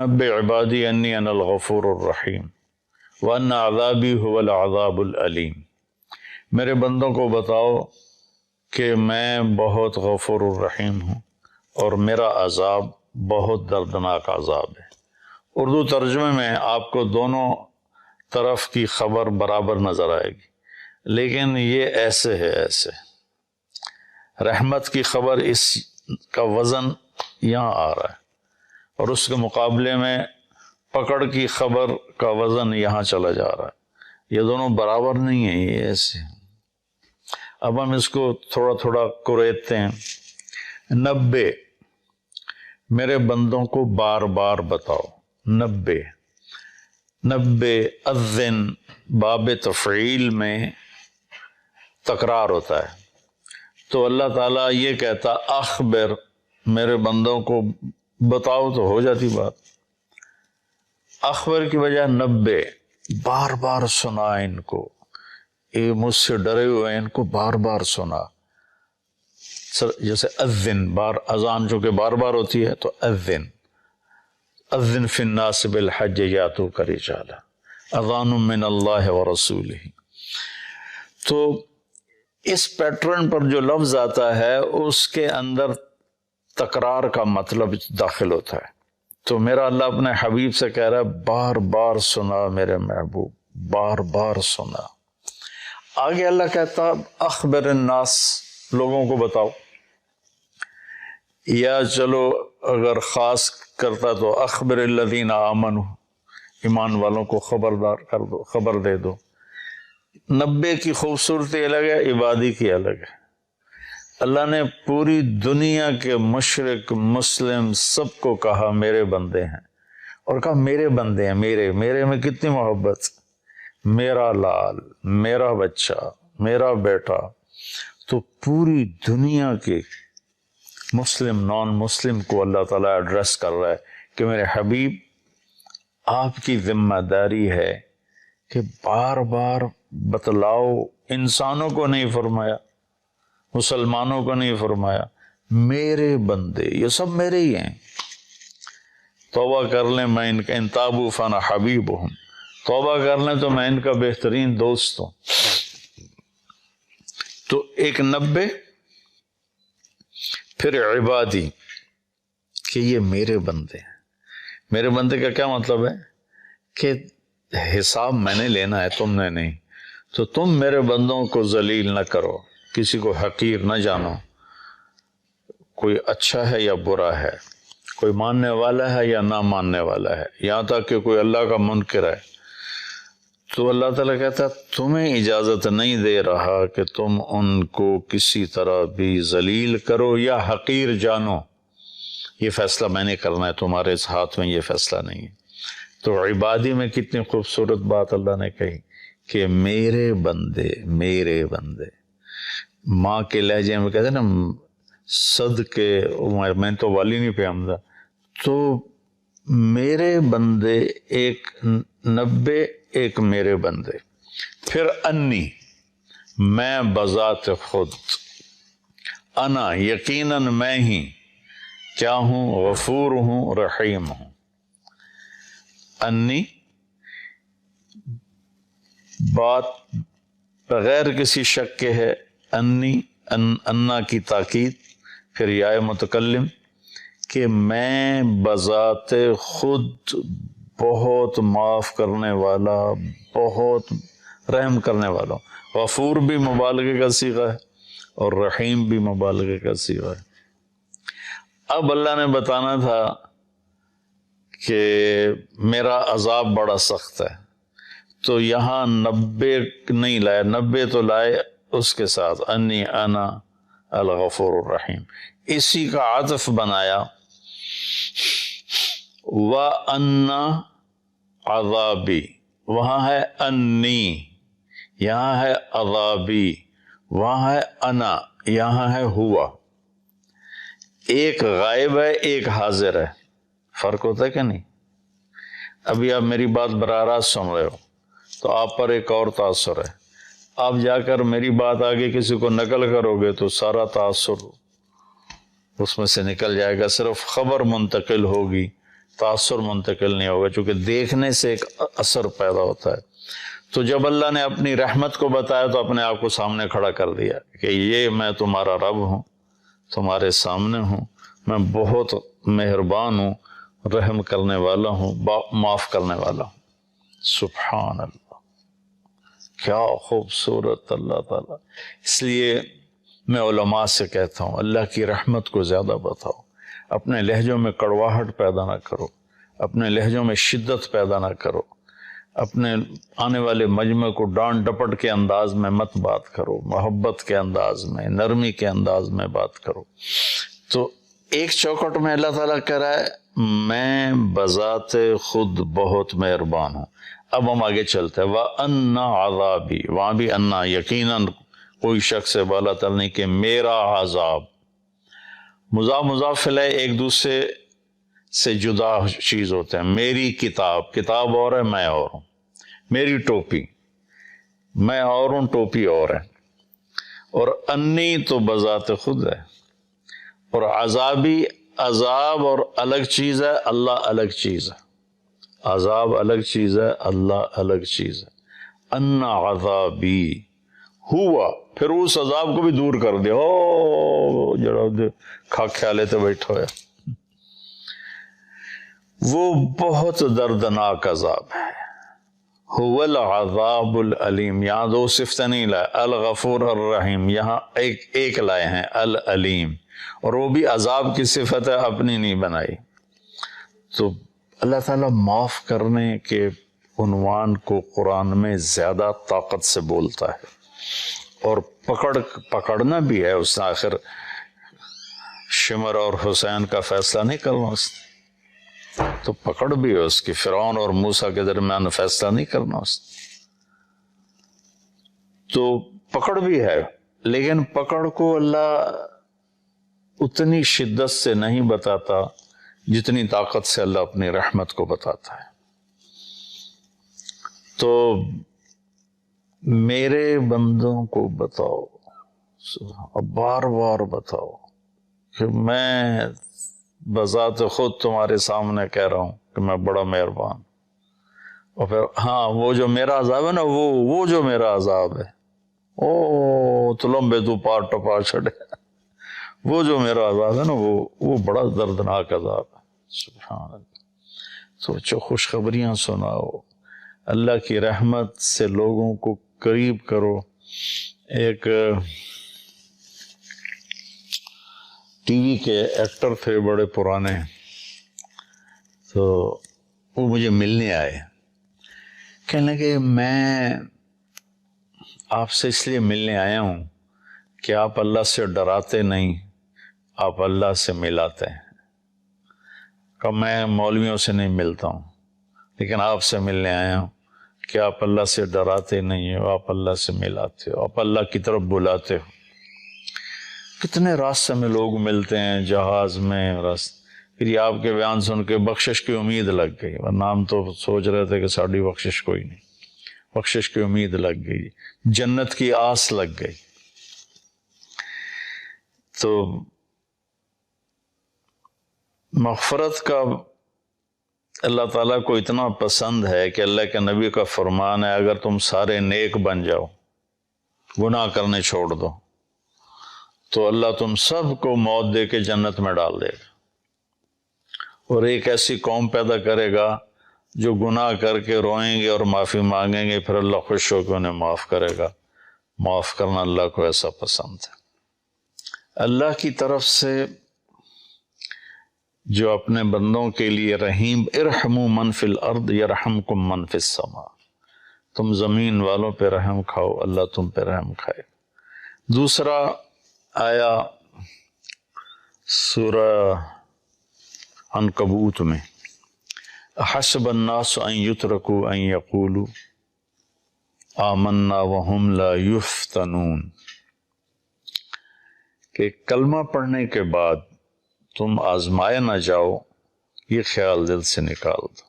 نبئ عبادی انی انا الغفور الرحیم وان عذابی هو العذاب العلیم۔ میرے بندوں کو بتاؤ کہ میں بہت غفور الرحیم ہوں اور میرا عذاب بہت دردناک عذاب ہے۔ اردو ترجمے میں آپ کو دونوں طرف کی خبر برابر نظر آئے گی، لیکن یہ ایسے ہے، ایسے رحمت کی خبر اس کا وزن یہاں آ رہا ہے اور اس کے مقابلے میں پکڑ کی خبر کا وزن یہاں چلا جا رہا ہے۔ یہ دونوں برابر نہیں ہیں، یہ ایسے ہیں۔ اب ہم اس کو تھوڑا تھوڑا کریدتے ہیں۔ نبے، میرے بندوں کو بار بار بتاؤ۔ نبے، نبے اذن باب تفعیل میں تکرار ہوتا ہے، تو اللہ تعالیٰ یہ کہتا اخبر، میرے بندوں کو بتاؤ، تو ہو جاتی بات۔ اخبر کی بجائے نبے، بار بار سنا ان کو، یہ مجھ سے ڈرے ہوئے ہیں، ان کو بار بار سنا۔ جیسے اذن، بار اذان جو کہ بار بار ہوتی ہے، تو اذن، اذن فی الناس بالحج یاتوک رجالا، اذان من اللہ ورسولہ۔ تو اس پیٹرن پر جو لفظ آتا ہے اس کے اندر تکرار کا مطلب داخل ہوتا ہے۔ تو میرا اللہ اپنے حبیب سے کہہ رہا ہے بار بار سنا میرے محبوب، بار بار سنا۔ آگے اللہ کہتا اخبر الناس، لوگوں کو بتاؤ، یا چلو اگر خاص کرتا تو اخبر الذین آمنوا، ایمان والوں کو خبردار کر دو، خبر دے دو۔ نبے کی خوبصورتی الگ ہے، عبادی کی الگ ہے۔ اللہ نے پوری دنیا کے مشرق مسلم سب کو کہا میرے بندے ہیں، اور کہا میرے بندے ہیں، میرے میں کتنی محبت، میرا لال، میرا بچہ، میرا بیٹا۔ تو پوری دنیا کے مسلم نان مسلم کو اللہ تعالیٰ ایڈریس کر رہا ہے کہ میرے حبیب، آپ کی ذمہ داری ہے کہ بار بار بتلاؤ۔ انسانوں کو نہیں فرمایا، مسلمانوں کو نہیں فرمایا، میرے بندے، یہ سب میرے ہی ہیں۔ توبہ کر لیں، میں ان کا ان تابوا فانا حبیبہم، توبہ کر لیں تو میں ان کا بہترین دوست ہوں۔ تو ایک نبے، پھر عبادی، کہ یہ میرے بندے ہیں۔ میرے بندے کا کیا مطلب ہے کہ حساب میں نے لینا ہے، تم نے نہیں۔ تو تم میرے بندوں کو ذلیل نہ کرو، کسی کو حقیر نہ جانو، کوئی اچھا ہے یا برا ہے، کوئی ماننے والا ہے یا نہ ماننے والا ہے، یہاں تک کہ کوئی اللہ کا منکر ہے۔ تو اللہ تعالیٰ کہتا ہے تمہیں اجازت نہیں دے رہا کہ تم ان کو کسی طرح بھی ذلیل کرو یا حقیر جانو۔ یہ فیصلہ میں نے کرنا ہے، تمہارے اس ہاتھ میں یہ فیصلہ نہیں ہے۔ تو عبادی میں کتنی خوبصورت بات اللہ نے کہی کہ میرے بندے، میرے بندے۔ ماں کے لہجے میں کہتے ہیں نا صدقے، میں تو والی نہیں پہ حمدہ۔ تو میرے بندے، ایک نبے، ایک میرے بندے۔ پھر انی، میں بذات خود، انا، یقیناً میں ہی کیا ہوں، غفور ہوں، رحیم ہوں۔ انی، بات بغیر کسی شک کے ہے، انی، انا کی تاکید، پھر یا متکلم، کہ میں بذات خود بہت معاف کرنے والا، بہت رحم کرنے والا ہوں۔ غفور بھی مبالغے کا صیغہ ہے اور رحیم بھی مبالغے کا صیغہ ہے۔ اب اللہ نے بتانا تھا کہ میرا عذاب بڑا سخت ہے، تو یہاں نبے نہیں لائے، نبے تو لائے اس کے ساتھ انی انا الغفور الرحیم، اسی کا عطف بنایا وَأَنَّ عَذَابِي، وہاں ہے انی، یہاں ہے عذابی، وہاں ہے انا، یہاں ہے ہوا۔ ایک غائب ہے، ایک حاضر ہے، فرق ہوتا ہے کہ نہیں؟ ابھی آپ میری بات براہ راست سن رہے ہو تو آپ پر ایک اور تاثر ہے، آپ جا کر میری بات آگے کسی کو نقل کرو گے تو سارا تاثر اس میں سے نکل جائے گا، صرف خبر منتقل ہوگی، تاثر منتقل نہیں ہوگا، چونکہ دیکھنے سے ایک اثر پیدا ہوتا ہے۔ تو جب اللہ نے اپنی رحمت کو بتایا تو اپنے آپ کو سامنے کھڑا کر دیا کہ یہ میں تمہارا رب ہوں، تمہارے سامنے ہوں، میں بہت مہربان ہوں، رحم کرنے والا ہوں، معاف کرنے والا ہوں۔ سبحان اللہ، کیا خوبصورت اللہ تعالیٰ۔ اس لیے میں علماء سے کہتا ہوں اللہ کی رحمت کو زیادہ بتاؤ، اپنے لہجوں میں کڑواہٹ پیدا نہ کرو، اپنے لہجوں میں شدت پیدا نہ کرو، اپنے آنے والے مجمع کو ڈانٹ ڈپٹ کے انداز میں مت بات کرو، محبت کے انداز میں، نرمی کے انداز میں بات کرو۔ تو ایک چوکٹ میں اللہ تعالیٰ کہہ رہا ہے میں بذات خود بہت مہربان ہوں۔ اب ہم آگے چلتے ہیں، وَأَنَّ عَذَابِي، وہاں بھی انا، یقیناً کوئی شخص سے بالا تر نہیں کہ میرا عذاب۔ مضاف مضاف الیہ ایک دوسرے سے جدا چیز ہوتے ہیں۔ میری کتاب، کتاب اور ہے، میں اور ہوں۔ میری ٹوپی، میں اور ہوں، ٹوپی اور ہے۔ اور انی تو بذات خود ہے، اور عذابی، عذاب اور الگ چیز ہے، اللہ الگ چیز ہے۔ عذاب الگ چیز ہے، اللہ الگ چیز ہے۔ ان عذابی ہوا، پھر اس عذاب کو بھی دور کر دیا، او جڑا کھا خیالے تے بیٹھا ہوا، وہ بہت دردناک عذاب ہے۔ هو العذاب العلیم، یہاں دو صفتیں نہیں لائے، الغفور الرحیم، یہاں ایک لائے ہیں العلیم، اور وہ بھی عذاب کی صفت ہے، اپنی نہیں بنائی۔ تو اللہ تعالیٰ معاف کرنے کے عنوان کو قرآن میں زیادہ طاقت سے بولتا ہے، اور پکڑنا بھی ہے۔ اس نے آخر شمر اور حسین کا فیصلہ نہیں کرنا، اس نے تو پکڑ بھی ہے اس کی، فرعون اور موسیٰ کے درمیان فیصلہ نہیں کرنا اس نے، تو پکڑ بھی ہے، لیکن پکڑ کو اللہ اتنی شدت سے نہیں بتاتا جتنی طاقت سے اللہ اپنی رحمت کو بتاتا ہے۔ تو میرے بندوں کو بتاؤ، اب بار بار بتاؤ کہ میں بذات خود تمہارے سامنے کہہ رہا ہوں کہ میں بڑا مہربان، اور پھر ہاں وہ جو میرا عذاب ہے نا، وہ جو میرا عذاب ہے، او تو لمبے تو پار ٹپا چھڑے، وہ جو میرا عذاب ہے نا، وہ بڑا دردناک عذاب ہے۔ سبحان اللہ۔ سوچو، خوشخبریاں سناؤ، اللہ کی رحمت سے لوگوں کو قریب کرو۔ ایک ٹی وی کے ایکٹر تھے بڑے پرانے، تو وہ مجھے ملنے آئے، کہنے لگے میں آپ سے اس لیے ملنے آیا ہوں کہ آپ اللہ سے ڈراتے نہیں، آپ اللہ سے ملاتے ہیں۔ کہ میں مولویوں سے نہیں ملتا ہوں، لیکن آپ سے ملنے آیا ہوں کہ آپ اللہ سے ڈراتے نہیں ہو، آپ اللہ سے ملاتے ہو، آپ اللہ کی طرف بلاتے ہو۔ کتنے راستے میں لوگ ملتے ہیں، جہاز میں، پھر یہ آپ کے بیان سن کے بخشش کی امید لگ گئی، ورنہ ہم تو سوچ رہے تھے کہ ساڑھی بخشش کوئی نہیں، بخشش کی امید لگ گئی، جنت کی آس لگ گئی۔ تو مغفرت کا اللہ تعالیٰ کو اتنا پسند ہے کہ اللہ کے نبی کا فرمان ہے اگر تم سارے نیک بن جاؤ، گناہ کرنے چھوڑ دو، تو اللہ تم سب کو موت دے کے جنت میں ڈال دے گا، اور ایک ایسی قوم پیدا کرے گا جو گناہ کر کے روئیں گے اور معافی مانگیں گے، پھر اللہ خوش ہو کے انہیں معاف کرے گا۔ معاف کرنا اللہ کو ایسا پسند ہے۔ اللہ کی طرف سے جو اپنے بندوں کے لیے رحیم، ارحموا من فی الارض یرحمکم من فی السماء، تم زمین والوں پہ رحم کھاؤ، اللہ تم پہ رحم کھائے۔ دوسرا آیا سورہ عنکبوت میں، حسب الناس ان یترکوا ان یقولوا آمنا وہم لا یفتنون، کہ کلمہ پڑھنے کے بعد تم آزمائے نہ جاؤ، یہ خیال دل سے نکال دو۔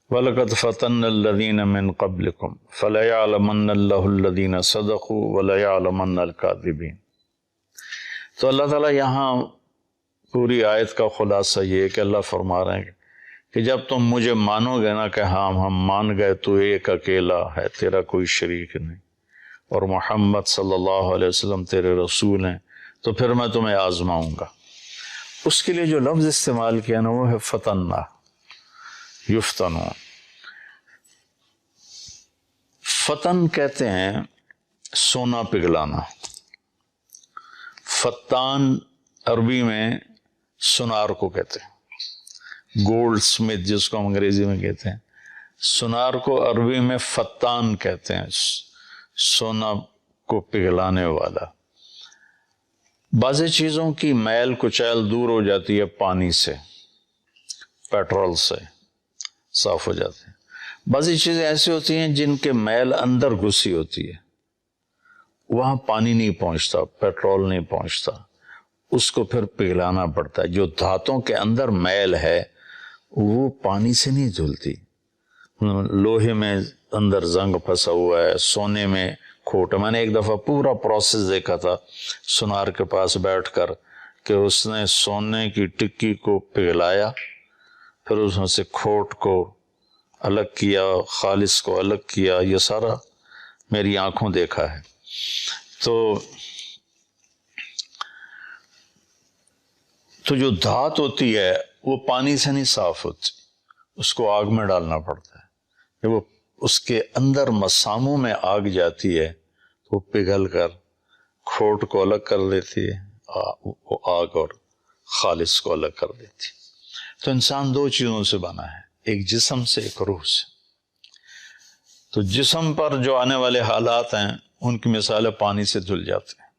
وَلَقَدْ فَتَنَّ الَّذِينَ مِن قَبْلِكُمْ فَلَيَعْلَمَنَّ اللَّهُ الَّذِينَ صَدَقُوا وَلَيَعْلَمَنَّ الْكَاذِبِينَ۔ تو اللہ تعالیٰ یہاں پوری آیت کا خلاصہ یہ ہے کہ اللہ فرما رہے ہیں کہ کہ جب تم مجھے مانو گے نا کہ ہاں ہم مان گئے تو ایک اکیلا ہے، تیرا کوئی شریک نہیں، اور محمد صلی اللہ علیہ وسلم تیرے رسول ہیں، تو پھر میں تمہیں آزماؤں گا۔ اس کے لیے جو لفظ استعمال کیا نا وہ ہے فتنہ، یفتنون۔ فتن کہتے ہیں سونا پگھلانا، فتان عربی میں سنار کو کہتے ہیں، گولڈ سمتھ جس کو ہم انگریزی میں کہتے ہیں، سنار کو عربی میں فتان کہتے ہیں، سونا کو پگھلانے والا۔ بعض چیزوں کی میل کچیل دور ہو جاتی ہے پانی سے، پیٹرول سے صاف ہو جاتے ہیں۔ بعضی چیزیں ایسی ہوتی ہیں جن کے میل اندر گھسی ہوتی ہے، وہاں پانی نہیں پہنچتا، پیٹرول نہیں پہنچتا، اس کو پھر پگھلانا پڑتا ہے۔ جو دھاتوں کے اندر میل ہے وہ پانی سے نہیں دھلتی۔ لوہے میں اندر زنگ پھنسا ہوا ہے، سونے میں کھوٹ۔ میں نے ایک دفعہ پورا پروسیس دیکھا تھا سنار کے پاس بیٹھ کر کہ اس نے سونے کی ٹکی کو پگھلایا، پھر اس میں سے کھوٹ کو الگ کیا، خالص کو الگ کیا، یہ سارا میری آنکھوں دیکھا ہے۔ تو جو دھات ہوتی ہے وہ پانی سے نہیں صاف ہوتی، اس کو آگ میں ڈالنا پڑتا ہے۔ جب وہ اس کے اندر مساموں میں آگ جاتی ہے تو وہ پگھل کر کھوٹ کو الگ کر دیتی ہے، وہ آگ اور خالص کو الگ کر دیتی ہے۔ تو انسان دو چیزوں سے بنا ہے، ایک جسم سے، ایک روح سے۔ تو جسم پر جو آنے والے حالات ہیں ان کی مثال پانی سے دھل جاتے ہیں،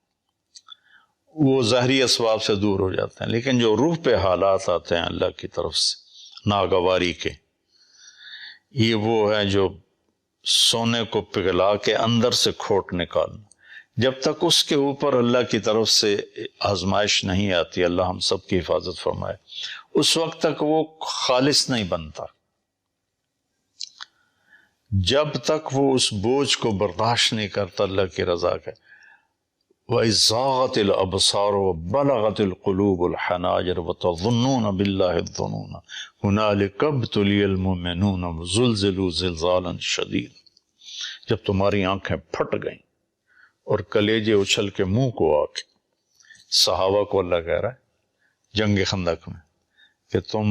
وہ ظاہری اسباب سے دور ہو جاتے ہیں، لیکن جو روح پہ حالات آتے ہیں اللہ کی طرف سے ناگواری کے، یہ وہ ہے جو سونے کو پگھلا کے اندر سے کھوٹ نکالنا۔ جب تک اس کے اوپر اللہ کی طرف سے آزمائش نہیں آتی، اللہ ہم سب کی حفاظت فرمائے، اس وقت تک وہ خالص نہیں بنتا۔ جب تک وہ اس بوجھ کو برداشت نہیں کرتا اللہ کی رضا کے۔ وَإِذْ زَاغَتِ الْأَبْصَارُ وَبَلَغَتِ الْقُلُوبُ الْحَنَاجِرَ وَتَظُنُّونَ بِاللَّهِ الظُّنُونَ هُنَالِكَ ابْتُلِيَ الْمُؤْمِنُونَ وَزُلْزِلُوا زِلْزَالًا شَدِيدًا۔ جب تمہاری آنکھیں پھٹ گئیں اور کلیجے اچھل کے منہ کو آ کے، صحابہ کو اللہ کہہ رہا ہے جنگ خندق میں کہ تم